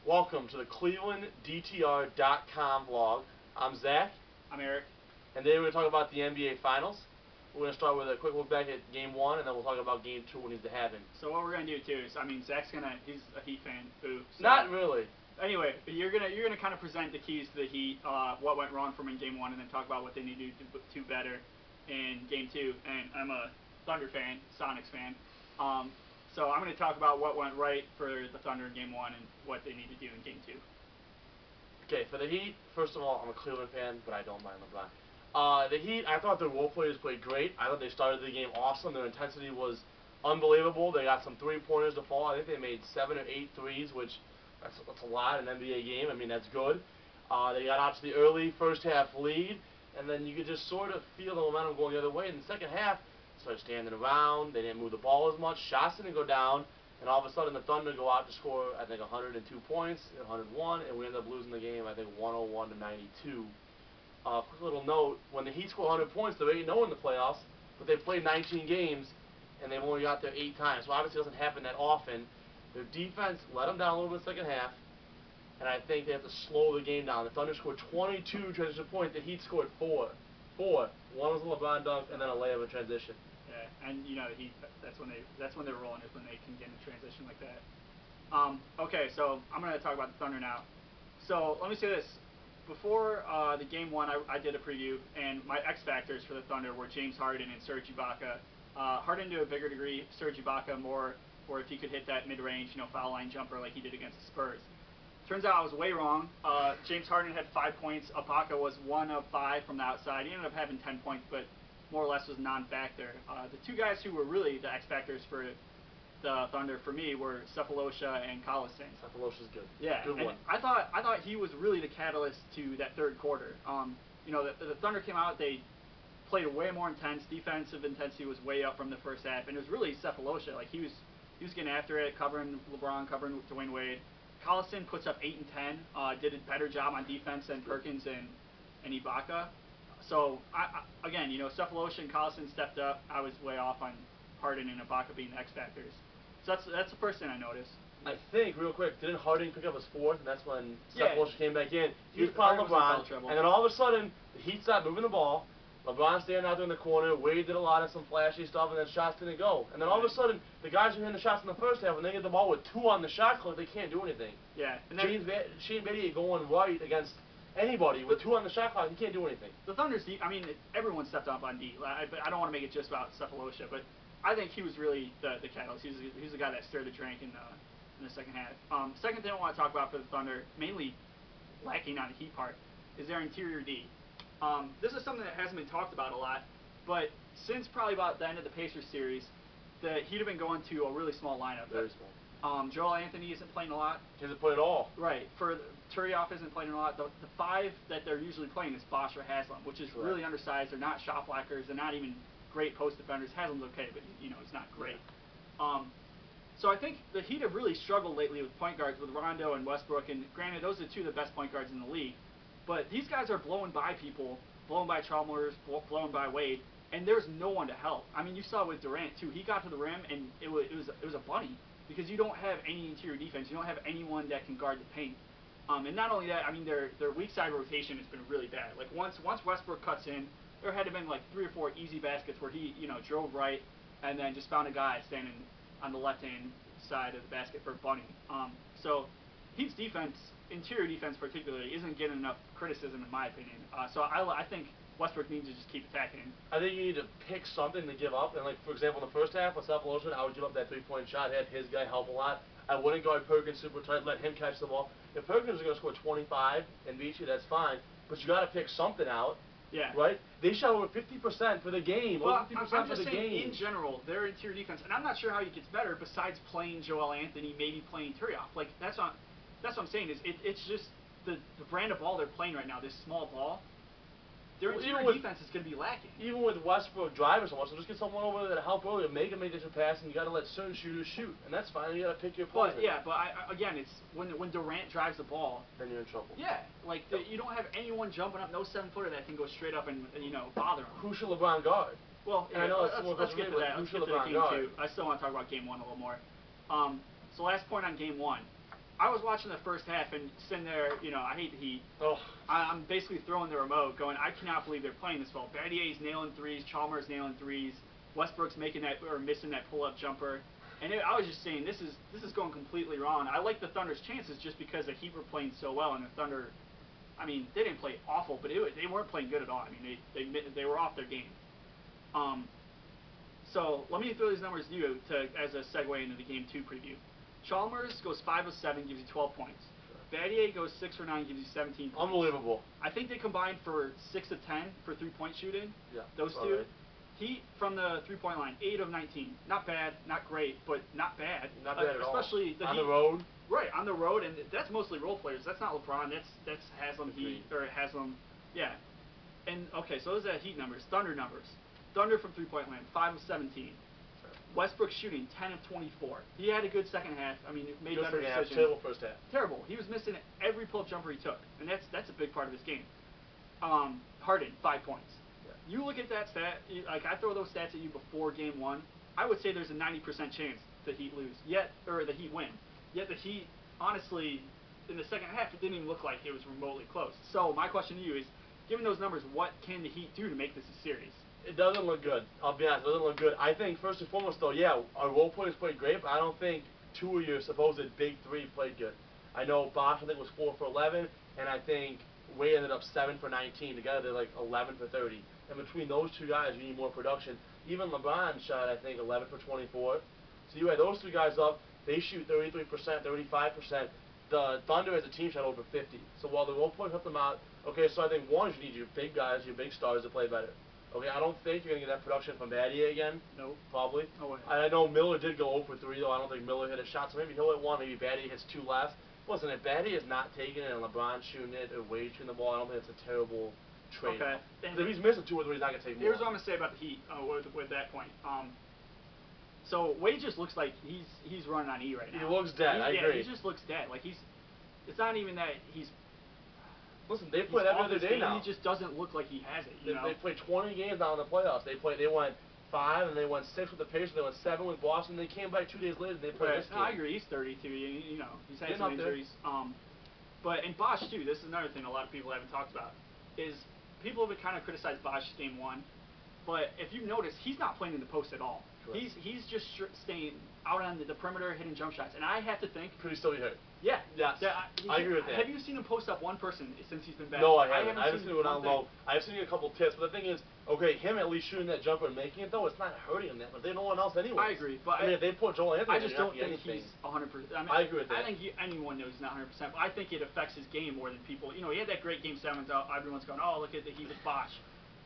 Welcome to the ClevelandDTR.com vlog. I'm Zach. I'm Eric. And today we're going to talk about the NBA Finals. We're going to start with a quick look back at Game 1, and then we'll talk about Game 2 when needs to happen. So what we're going to do, too, is, Zach's he's a Heat fan, boo. So Not really. Anyway, you're gonna kind of present the keys to the Heat, what went wrong from in Game 1, and then talk about what they need to do better in Game 2. And I'm a Thunder fan, Sonics fan. So I'm going to talk about what went right for the Thunder in Game 1 and what they need to do in Game 2. Okay, for the Heat, first of all, I'm a Cleveland fan, but I don't mind LeBron. The Heat, I thought their role players played great. I thought they started the game awesome. Their intensity was unbelievable. They got some three-pointers to fall. I think they made 7 or 8 threes, which that's a lot in an NBA game. I mean, that's good. They got out to the early first-half lead, and then you could just sort of feel the momentum going the other way. In the second half, started standing around. They didn't move the ball as much. Shots didn't go down. And all of a sudden, the Thunder go out to score, I think, 102 points, 101, and we end up losing the game, I think, 101 to 92. Quick little note, when the Heat score 100 points, they're 8-0 in the playoffs, but they've played 19 games, and they've only got there 8 times. So obviously it doesn't happen that often. Their defense let them down a little bit in the second half, and I think they have to slow the game down. The Thunder scored 22 transition points. The Heat scored 4. One was a LeBron dunk, and then a layup in transition. Yeah, and you know the Heat. That's when they're rolling, is when they can get in transition like that. Okay, so I'm gonna talk about the Thunder now. So let me say this: before the Game 1, I did a preview, and my X factors for the Thunder were James Harden and Serge Ibaka. Harden to a bigger degree, Serge Ibaka more, or if he could hit that mid-range, foul line jumper like he did against the Spurs. Turns out I was way wrong. James Harden had 5 points. Ibaka was 1 of 5 from the outside. He ended up having 10 points, but more or less was non-factor. The two guys who were really the X factors for the Thunder for me were Sefolosha and Collison. Sefolosha's good. Yeah, good one. I thought he was really the catalyst to that third quarter. The Thunder came out. They played way more intense. Defensive intensity was way up from the first half, and it was really Sefolosha. Like he was getting after it, covering LeBron, covering Dwayne Wade. Collison puts up 8 and 10. Did a better job on defense than Perkins and Ibaka. So, again, Sefolosha and Collison stepped up. I was way off on Harden and Ibaka being X factors. So that's the first thing I noticed. I think, real quick, didn't Harden pick up his 4th, and that's when Sefolosha came back in? He was Harden fouled LeBron, and then all of a sudden, the Heat stopped moving the ball. LeBron standing out there in the corner. Wade did a lot of some flashy stuff, and then shots didn't go. And then all of a sudden, the guys who hit the shots in the first half, when they get the ball with 2 on the shot clock, they can't do anything. Yeah. And Shane Battier going right against anybody with 2 on the shot clock, he can't do anything. The Thunder's deep. Everyone stepped up on D. I don't want to make it just about Sefolosha, but I think he was really the catalyst. He's the guy that stirred the drink in the second half. Second thing I want to talk about for the Thunder, mainly lacking on the Heat part, is their interior D. This is something that hasn't been talked about a lot, but since probably about the end of the Pacers series, the Heat have been going to a really small lineup. Very small. Joel Anthony isn't playing a lot. He hasn't played at all. Right. For Turioff isn't playing a lot. The 5 that they're usually playing is Bosh or Haslam, which is really undersized. They're not shot blockers. They're not even great post defenders. Haslam's okay, but he's not great. So I think the Heat have really struggled lately with point guards with Rondo and Westbrook, and granted, those are 2 of the best point guards in the league. But these guys are blowing by people, blowing by Chalmers, blowing by Wade, and there's no one to help. You saw with Durant too. He got to the rim, and it was a bunny because you don't have any interior defense. You don't have anyone that can guard the paint. And not only that, their weak side rotation has been really bad. Like once Westbrook cuts in, there had to been like 3 or 4 easy baskets where he drove right and then just found a guy standing on the left-hand side of the basket for bunny. So Heat's defense, interior defense particularly, isn't getting enough criticism in my opinion. So I think Westbrook needs to just keep attacking. I think you need to pick something to give up. And like for example, in the first half with Sefolosha, I would give up that 3-point shot, have his guy help a lot. I wouldn't guard Perkins super tight, let him catch the ball. If Perkins is going to score 25 and beat you, that's fine. But you got to pick something out. Yeah. Right? They shot over 50% for the game. Well, over 50% I'm for just the saying, game. in general, their interior defense, and I'm not sure how he gets better besides playing Joel Anthony, maybe playing Turioff. Like that's what I'm saying. It's just the brand of ball they're playing right now. This small ball. Their interior defense is going to be lacking. Even with Westbrook driving so much, so just get someone over there to help earlier, make a different pass, and you got to let certain shooters shoot, and that's fine. You got to pick your poison. But again, it's when Durant drives the ball, then you're in trouble. Yeah, like you don't have anyone jumping up, no 7-footer that can go straight up and bother him. Who should LeBron guard? Well, I know let's get to that. Let's get to Game 2. I still want to talk about Game 1 a little more. So last point on Game 1. I was watching the first half and sitting there, I hate the Heat. Oh. I'm basically throwing the remote going, I cannot believe they're playing this well. Battier's nailing threes, Chalmers nailing threes, Westbrook's making that or missing that pull-up jumper. And I was just saying, this is going completely wrong. I like the Thunder's chances just because the Heat were playing so well, and the Thunder, I mean, they didn't play awful, but they weren't playing good at all. I mean, they were off their game. So let me throw these numbers to you as a segue into the Game 2 preview. Chalmers goes 5 of 7, gives you 12 points. Sure. Battier goes 6 for 9, gives you 17 points. Unbelievable. I think they combined for 6 of 10 for 3-point shooting. Yeah. Those two. Right. Heat from the 3-point line, 8 of 19. Not bad, not great, but not bad. Not bad at all. Especially the on Heat. The road. Right, on the road, and that's mostly role players. That's not LeBron. That's Haslam Heat or Haslam. Yeah. And okay, so those are Heat numbers. Thunder numbers. Thunder from 3-point land, 5 of 17. Sure. Westbrook shooting 10 of 24. He had a good second half. I mean, made good better decisions. Terrible first half. Terrible. He was missing every pull-up jumper he took, and that's a big part of his game. Harden, 5 points. You look at that stat, like I throw those stats at you before Game 1, I would say there's a 90% chance the Heat lose, or the Heat win. Yet the Heat, honestly, in the second half, it didn't even look like it was remotely close. So my question to you is, given those numbers, what can the Heat do to make this a series? It doesn't look good. I'll be honest, it doesn't look good. I think, first and foremost, though, yeah, our role players played great, but I don't think two of your supposed big three played good. I know Bosh, I think, was 4 for 11, and I think Wade ended up 7 for 19. Together, they're like 11 for 30. And between those two guys, you need more production. Even LeBron shot, I think, 11 for 24. So you add those two guys up, they shoot 33%, 35%. The Thunder as a team shot over 50. So while the role players help them out, okay, so I think one is you need your big guys, your big stars to play better. Okay, I don't think you're going to get that production from Battier again. No. Probably. No way. I know Miller did go 0 for 3, though. I don't think Miller hit a shot. So maybe he'll hit one, maybe Battier hits 2 less. Listen, if Battier is not taking it and LeBron shooting it or Wade shooting the ball, I don't think it's a terrible trade. Okay. If he's missing 2 or 3, he's not going to take more. Here's what I'm going to say about the Heat with that point. So Wade just looks like he's running on E right now. He looks dead. I agree. He just looks dead. Like it's not even that he's. Listen, they play every other day now. He just doesn't look like he has it. They played 20 games now in the playoffs. They went 5 and they went 6 with the Pacers. They went 7 with Boston. They came back 2 days later and they played this game. I agree. He's 32. He's had some injuries. But in Bosh too, this is another thing a lot of people haven't talked about, is people have been kind of criticized Bosh Game 1, but if you notice, he's not playing in the post at all. Correct. He's just staying out on the perimeter, hitting jump shots, and I have to think. Could he still be hurt? Yeah. Yes. I agree with that. Have you seen him post up one person since he's been back? No, I haven't. I haven't seen it on low. I've seen a couple tips, but the thing is, okay, him at least shooting that jumper and making it though, it's not hurting him that much. There's no one else anyway. I agree, but I mean, if they put Joel Anthony, I just don't think he's 100%. I agree with that. I think anyone knows he's not 100%, but I think it affects his game more than people. He had that great Game 7. Everyone's going, oh, look at the Heat with Bosh.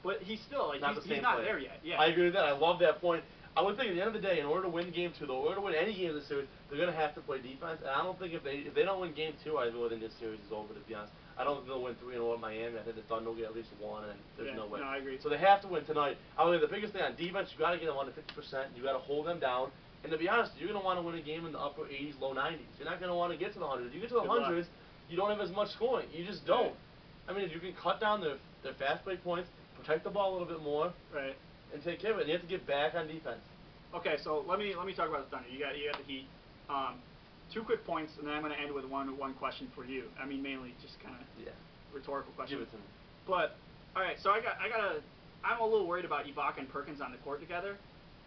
But he's still, he's not there yet. Yeah. I agree with that. I love that point. I would think at the end of the day, in order to win Game 2, though, in order to win any game in this series, they're going to have to play defense. And I don't think if they don't win Game 2, I really think this series is over, to be honest. I don't think they'll win 3 in a row at Miami. I think the Thunder will get at least 1, and there's no way. No, I agree. So they have to win tonight. I think the biggest thing on defense, you got to get them under 50%. You got to hold them down. And to be honest, you're going to want to win a game in the upper 80s, low 90s. You're not going to want to get to the 100s. You get to the 100s, you don't have as much scoring. You just don't. I mean, if you can cut down their fast break points, protect the ball a little bit more, right, and take care of it. And you have to get back on defense. Okay, so let me talk about the Thunder. You got the Heat. 2 quick points, and then I'm going to end with one question for you. I mean, mainly just kind of rhetorical question. Give it to me. But all right, so I'm a little worried about Ibaka and Perkins on the court together.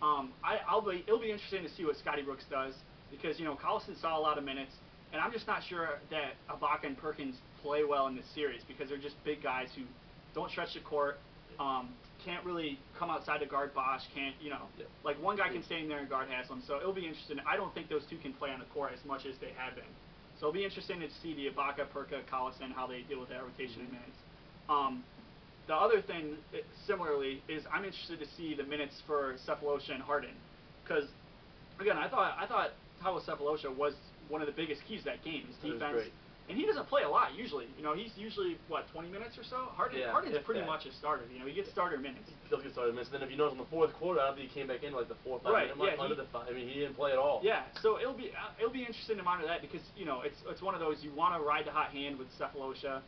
It'll be interesting to see what Scotty Brooks does because Collison saw a lot of minutes, and I'm just not sure that Ibaka and Perkins play well in this series because they're just big guys who don't stretch the court. Can't really come outside to guard Bosh, like one guy can stay in there and guard Haslam, so it'll be interesting. I don't think those two can play on the court as much as they have been. So it'll be interesting to see the Ibaka, Perka, Collison, how they deal with that rotation in minutes. The other thing, similarly, is I'm interested to see the minutes for Cephalosha and Harden, because, again, I thought Tawo Cephalosha was one of the biggest keys to that game, his defense. And he doesn't play a lot usually. He's usually, 20 minutes or so? Harden's pretty much a starter. He gets starter minutes. He does get starter minutes. Then if you notice in the fourth quarter, I don't think he came back in like the 4 or 5 minute mark under the 5. I mean, he didn't play at all. Yeah, so it'll be interesting to monitor that because, it's one of those, you want to ride the hot hand with Cephalosha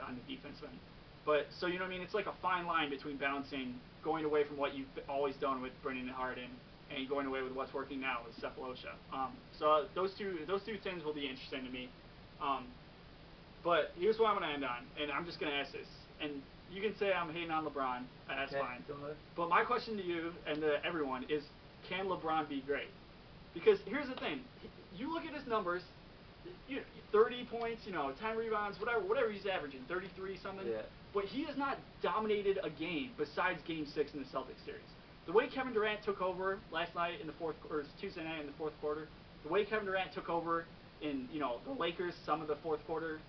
on the defense end. But, so, it's like a fine line between balancing, going away from what you've always done with Brennan and Harden, and going away with what's working now with Cephalosha. So those two things will be interesting to me. But here's what I'm going to end on, and I'm just going to ask this. And you can say I'm hating on LeBron, that's fine. But my question to you and to everyone is, can LeBron be great? Because here's the thing. You look at his numbers, 30 points, 10 rebounds, whatever he's averaging, 33 something. Yeah. But he has not dominated a game besides Game 6 in the Celtics series. The way Kevin Durant took over last night in the Tuesday night in the fourth quarter, the way Kevin Durant took over in the Lakers some of the fourth quarter,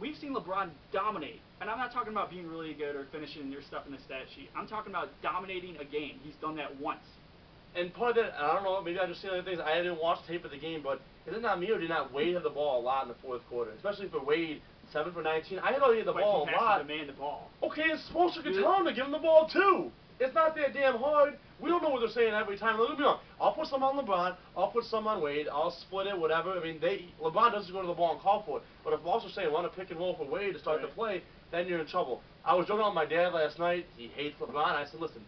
we've seen LeBron dominate. And I'm not talking about being really good or finishing your stuff in the stat sheet. I'm talking about dominating a game. He's done that once. And part of that, I don't know, maybe I just seen other things. I didn't watch tape of the game, but is it not me or did not Wade have the ball a lot in the fourth quarter? Especially for Wade, 7 for 19. I thought he had the ball a lot. He has to demand the ball. Okay, it's supposed to tell him to give him the ball too. It's not that damn hard. We don't know what they're saying every time. Let me know. I'll put some on LeBron. I'll put some on Wade. I'll split it, whatever. I mean, LeBron doesn't go to the ball and call for it. But if Boss are saying run a pick and roll for Wade to start the play, then you're in trouble. I was joking with my dad last night. He hates LeBron. I said, listen,